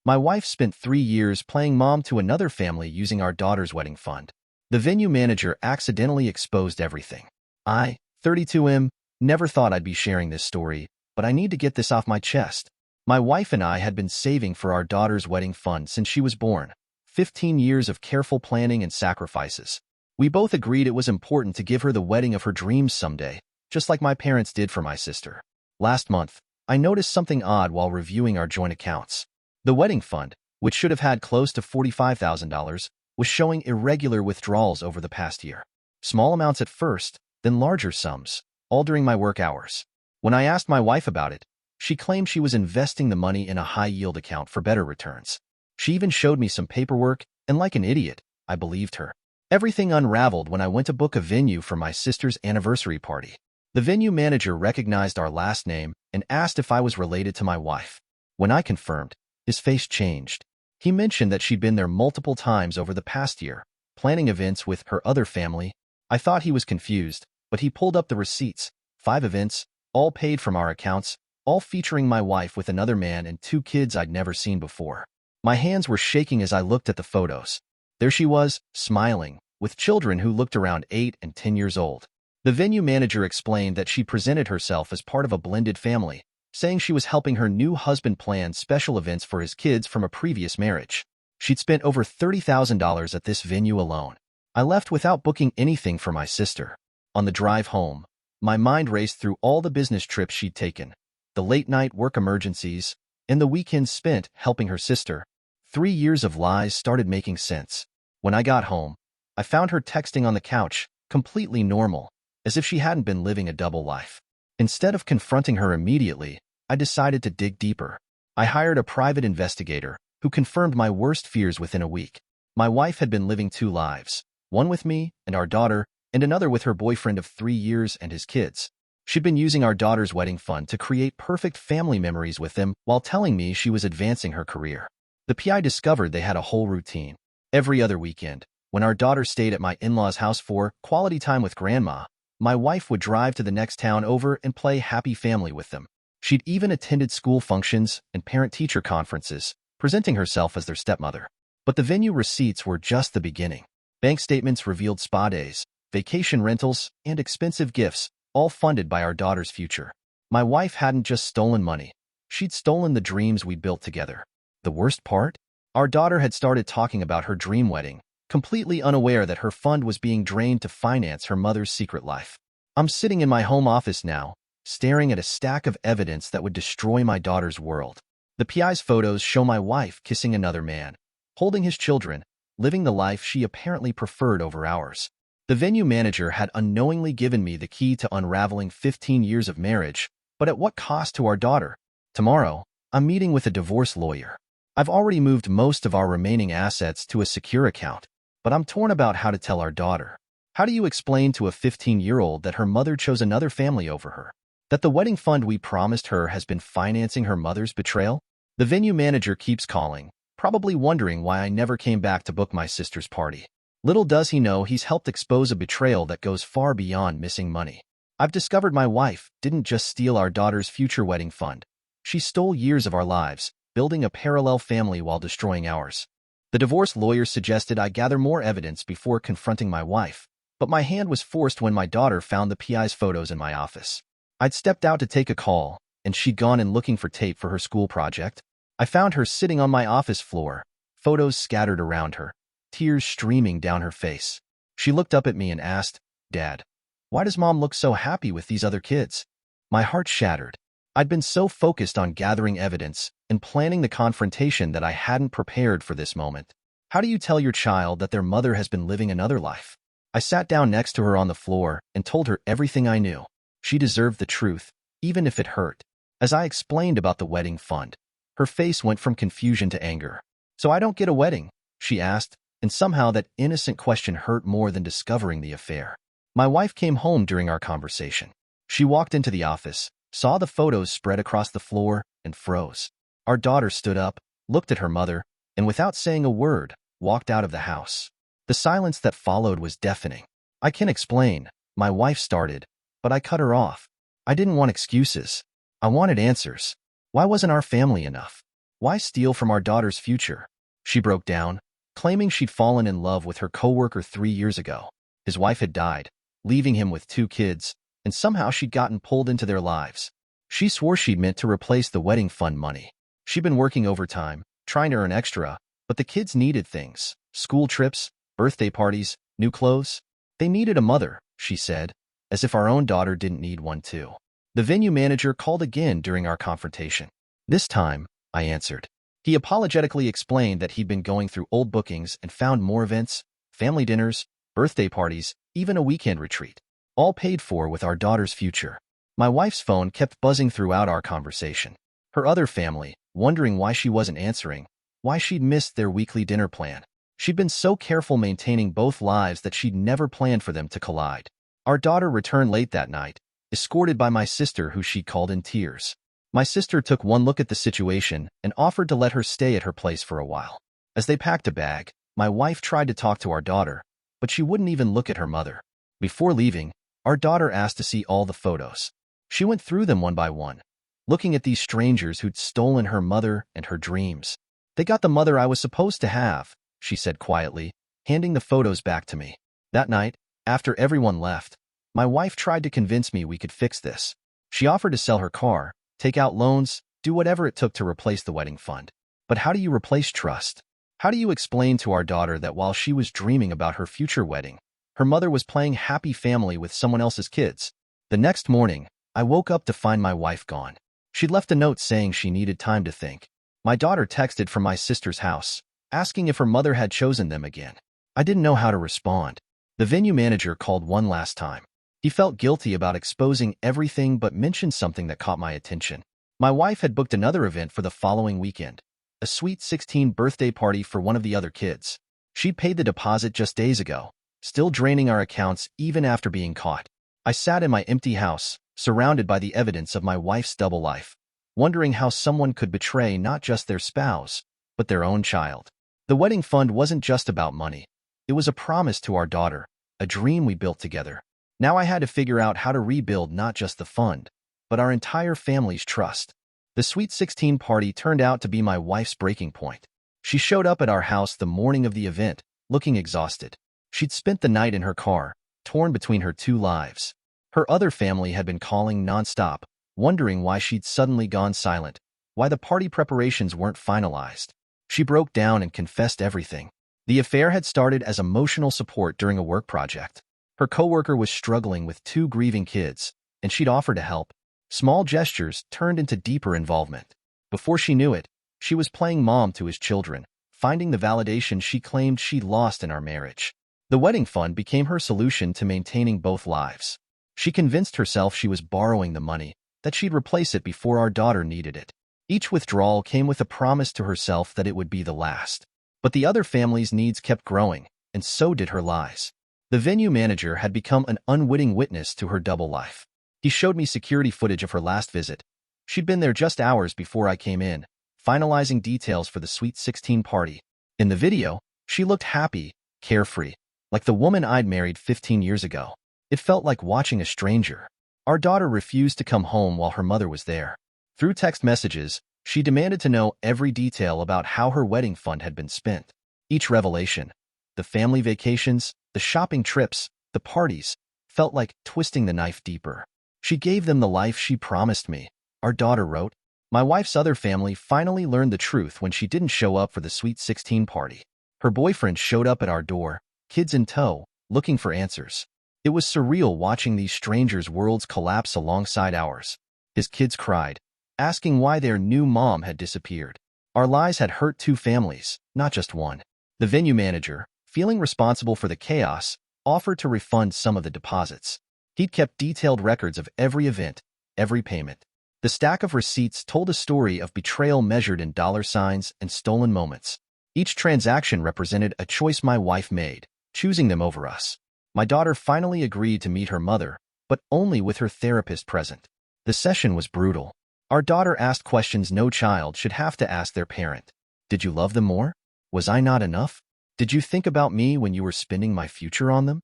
My wife spent 3 years playing mom to another family using our daughter's wedding fund. The venue manager accidentally exposed everything. I, 32M, never thought I'd be sharing this story, but I need to get this off my chest. My wife and I had been saving for our daughter's wedding fund since she was born. 15 years of careful planning and sacrifices. We both agreed it was important to give her the wedding of her dreams someday, just like my parents did for my sister. Last month, I noticed something odd while reviewing our joint accounts. The wedding fund, which should have had close to $45,000, was showing irregular withdrawals over the past year. Small amounts at first, then larger sums, all during my work hours. When I asked my wife about it, she claimed she was investing the money in a high-yield account for better returns. She even showed me some paperwork, and like an idiot, I believed her. Everything unraveled when I went to book a venue for my sister's anniversary party. The venue manager recognized our last name and asked if I was related to my wife. When I confirmed, his face changed. He mentioned that she'd been there multiple times over the past year, planning events with her other family. I thought he was confused, but he pulled up the receipts. 5 events, all paid from our accounts, all featuring my wife with another man and 2 kids I'd never seen before. My hands were shaking as I looked at the photos. There she was, smiling, with children who looked around 8 and 10 years old. The venue manager explained that she presented herself as part of a blended family, saying she was helping her new husband plan special events for his kids from a previous marriage. She'd spent over $30,000 at this venue alone. I left without booking anything for my sister. On the drive home, my mind raced through all the business trips she'd taken, the late-night work emergencies, and the weekends spent helping her sister. 3 years of lies started making sense. When I got home, I found her texting on the couch, completely normal, as if she hadn't been living a double life. Instead of confronting her immediately, I decided to dig deeper. I hired a private investigator who confirmed my worst fears within a week. My wife had been living 2 lives, one with me and our daughter, and another with her boyfriend of 3 years and his kids. She'd been using our daughter's wedding fund to create perfect family memories with them while telling me she was advancing her career. The PI discovered they had a whole routine. Every other weekend, when our daughter stayed at my in-laws' house for quality time with grandma, my wife would drive to the next town over and play happy family with them. She'd even attended school functions and parent-teacher conferences, presenting herself as their stepmother. But the venue receipts were just the beginning. Bank statements revealed spa days, vacation rentals, and expensive gifts, all funded by our daughter's future. My wife hadn't just stolen money. She'd stolen the dreams we built together. The worst part? Our daughter had started talking about her dream wedding, completely unaware that her fund was being drained to finance her mother's secret life. I'm sitting in my home office now, staring at a stack of evidence that would destroy my daughter's world. The PI's photos show my wife kissing another man, holding his children, living the life she apparently preferred over ours. The venue manager had unknowingly given me the key to unraveling 15 years of marriage, but at what cost to our daughter? Tomorrow, I'm meeting with a divorce lawyer. I've already moved most of our remaining assets to a secure account, but I'm torn about how to tell our daughter. How do you explain to a 15-year-old that her mother chose another family over her? That the wedding fund we promised her has been financing her mother's betrayal? The venue manager keeps calling, probably wondering why I never came back to book my sister's party. Little does he know he's helped expose a betrayal that goes far beyond missing money. I've discovered my wife didn't just steal our daughter's future wedding fund. She stole years of our lives, building a parallel family while destroying ours. The divorce lawyer suggested I gather more evidence before confronting my wife, but my hand was forced when my daughter found the PI's photos in my office. I'd stepped out to take a call, and she'd gone in looking for tape for her school project. I found her sitting on my office floor, photos scattered around her, tears streaming down her face. She looked up at me and asked, "Dad, why does Mom look so happy with these other kids?" My heart shattered. I'd been so focused on gathering evidence and planning the confrontation that I hadn't prepared for this moment. How do you tell your child that their mother has been living another life? I sat down next to her on the floor and told her everything I knew. She deserved the truth, even if it hurt. As I explained about the wedding fund, her face went from confusion to anger. "So I don't get a wedding?" she asked, and somehow that innocent question hurt more than discovering the affair. My wife came home during our conversation. She walked into the office, saw the photos spread across the floor, and froze. Our daughter stood up, looked at her mother, and without saying a word, walked out of the house. The silence that followed was deafening. "I can explain," my wife started, but I cut her off. I didn't want excuses. I wanted answers. Why wasn't our family enough? Why steal from our daughter's future? She broke down, claiming she'd fallen in love with her coworker 3 years ago. His wife had died, leaving him with 2 kids, and somehow she'd gotten pulled into their lives. She swore she'd meant to replace the wedding fund money. She'd been working overtime, trying to earn extra, but the kids needed things: school trips, birthday parties, new clothes. They needed a mother, she said, as if our own daughter didn't need one too. The venue manager called again during our confrontation. This time, I answered. He apologetically explained that he'd been going through old bookings and found more events, family dinners, birthday parties, even a weekend retreat, all paid for with our daughter's future. My wife's phone kept buzzing throughout our conversation. Her other family, wondering why she wasn't answering, why she'd missed their weekly dinner plan. She'd been so careful maintaining both lives that she'd never planned for them to collide. Our daughter returned late that night, escorted by my sister, who she called in tears. My sister took one look at the situation and offered to let her stay at her place for a while. As they packed a bag, my wife tried to talk to our daughter, but she wouldn't even look at her mother. Before leaving, our daughter asked to see all the photos. She went through them one by one, looking at these strangers who'd stolen her mother and her dreams. They got the mother I was supposed to have, she said quietly, handing the photos back to me. That night, after everyone left, my wife tried to convince me we could fix this. She offered to sell her car, take out loans, do whatever it took to replace the wedding fund. But how do you replace trust? How do you explain to our daughter that while she was dreaming about her future wedding, her mother was playing happy family with someone else's kids? The next morning, I woke up to find my wife gone. She'd left a note saying she needed time to think. My daughter texted from my sister's house, asking if her mother had chosen them again. I didn't know how to respond. The venue manager called one last time. He felt guilty about exposing everything but mentioned something that caught my attention. My wife had booked another event for the following weekend, a sweet 16 birthday party for one of the other kids. She'd paid the deposit just days ago, still draining our accounts even after being caught. I sat in my empty house, surrounded by the evidence of my wife's double life, wondering how someone could betray not just their spouse, but their own child. The wedding fund wasn't just about money. It was a promise to our daughter, a dream we built together. Now I had to figure out how to rebuild not just the fund, but our entire family's trust. The Sweet 16 party turned out to be my wife's breaking point. She showed up at our house the morning of the event, looking exhausted. She'd spent the night in her car, torn between her 2 lives. Her other family had been calling nonstop, wondering why she'd suddenly gone silent, why the party preparations weren't finalized. She broke down and confessed everything. The affair had started as emotional support during a work project. Her coworker was struggling with 2 grieving kids, and she'd offered to help. Small gestures turned into deeper involvement. Before she knew it, she was playing mom to his children, finding the validation she claimed she'd lost in our marriage. The wedding fund became her solution to maintaining both lives. She convinced herself she was borrowing the money, that she'd replace it before our daughter needed it. Each withdrawal came with a promise to herself that it would be the last. But the other family's needs kept growing, and so did her lies. The venue manager had become an unwitting witness to her double life. He showed me security footage of her last visit. She'd been there just hours before I came in, finalizing details for the Sweet 16 party. In the video, she looked happy, carefree, like the woman I'd married 15 years ago. It felt like watching a stranger. Our daughter refused to come home while her mother was there. Through text messages, she demanded to know every detail about how her wedding fund had been spent. Each revelation, the family vacations, the shopping trips, the parties, felt like twisting the knife deeper. She gave them the life she promised me, our daughter wrote. My wife's other family finally learned the truth when she didn't show up for the Sweet 16 party. Her boyfriend showed up at our door, kids in tow, looking for answers. It was surreal watching these strangers' worlds collapse alongside ours. His kids cried, asking why their new mom had disappeared. Our lies had hurt 2 families, not just one. The venue manager, feeling responsible for the chaos, offered to refund some of the deposits. He'd kept detailed records of every event, every payment. The stack of receipts told a story of betrayal measured in dollar signs and stolen moments. Each transaction represented a choice my wife made, choosing them over us. My daughter finally agreed to meet her mother, but only with her therapist present. The session was brutal. Our daughter asked questions no child should have to ask their parent. Did you love them more? Was I not enough? Did you think about me when you were spending my future on them?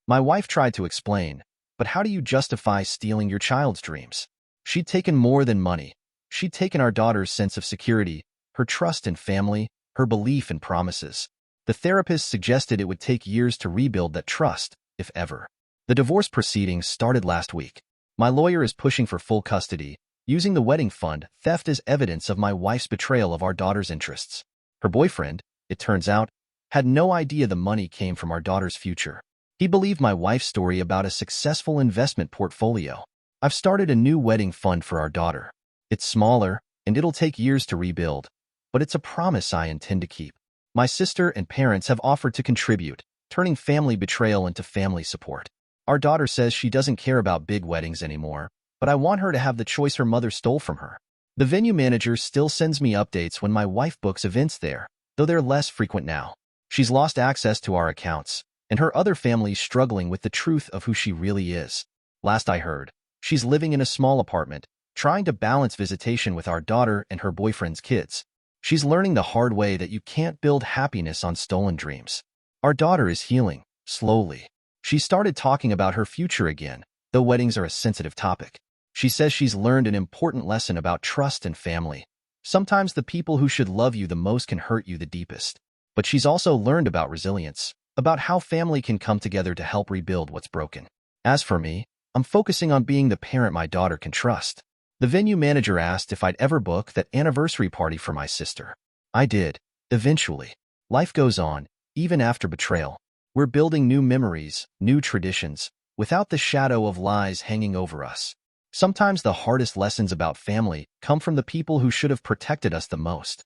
My wife tried to explain, but how do you justify stealing your child's dreams? She'd taken more than money. She'd taken our daughter's sense of security, her trust in family, her belief in promises. The therapist suggested it would take years to rebuild that trust, if ever. The divorce proceedings started last week. My lawyer is pushing for full custody, using the wedding fund theft as evidence of my wife's betrayal of our daughter's interests. Her boyfriend, it turns out, had no idea the money came from our daughter's future. He believed my wife's story about a successful investment portfolio. I've started a new wedding fund for our daughter. It's smaller, and it'll take years to rebuild, but it's a promise I intend to keep. My sister and parents have offered to contribute, turning family betrayal into family support. Our daughter says she doesn't care about big weddings anymore, but I want her to have the choice her mother stole from her. The venue manager still sends me updates when my wife books events there, though they're less frequent now. She's lost access to our accounts, and her other family's struggling with the truth of who she really is. Last I heard, she's living in a small apartment, trying to balance visitation with our daughter and her boyfriend's kids. She's learning the hard way that you can't build happiness on stolen dreams. Our daughter is healing, slowly. She started talking about her future again, though weddings are a sensitive topic. She says she's learned an important lesson about trust and family. Sometimes the people who should love you the most can hurt you the deepest. But she's also learned about resilience, about how family can come together to help rebuild what's broken. As for me, I'm focusing on being the parent my daughter can trust. The venue manager asked if I'd ever book that anniversary party for my sister. I did, eventually. Life goes on, even after betrayal. We're building new memories, new traditions, without the shadow of lies hanging over us. Sometimes the hardest lessons about family come from the people who should have protected us the most.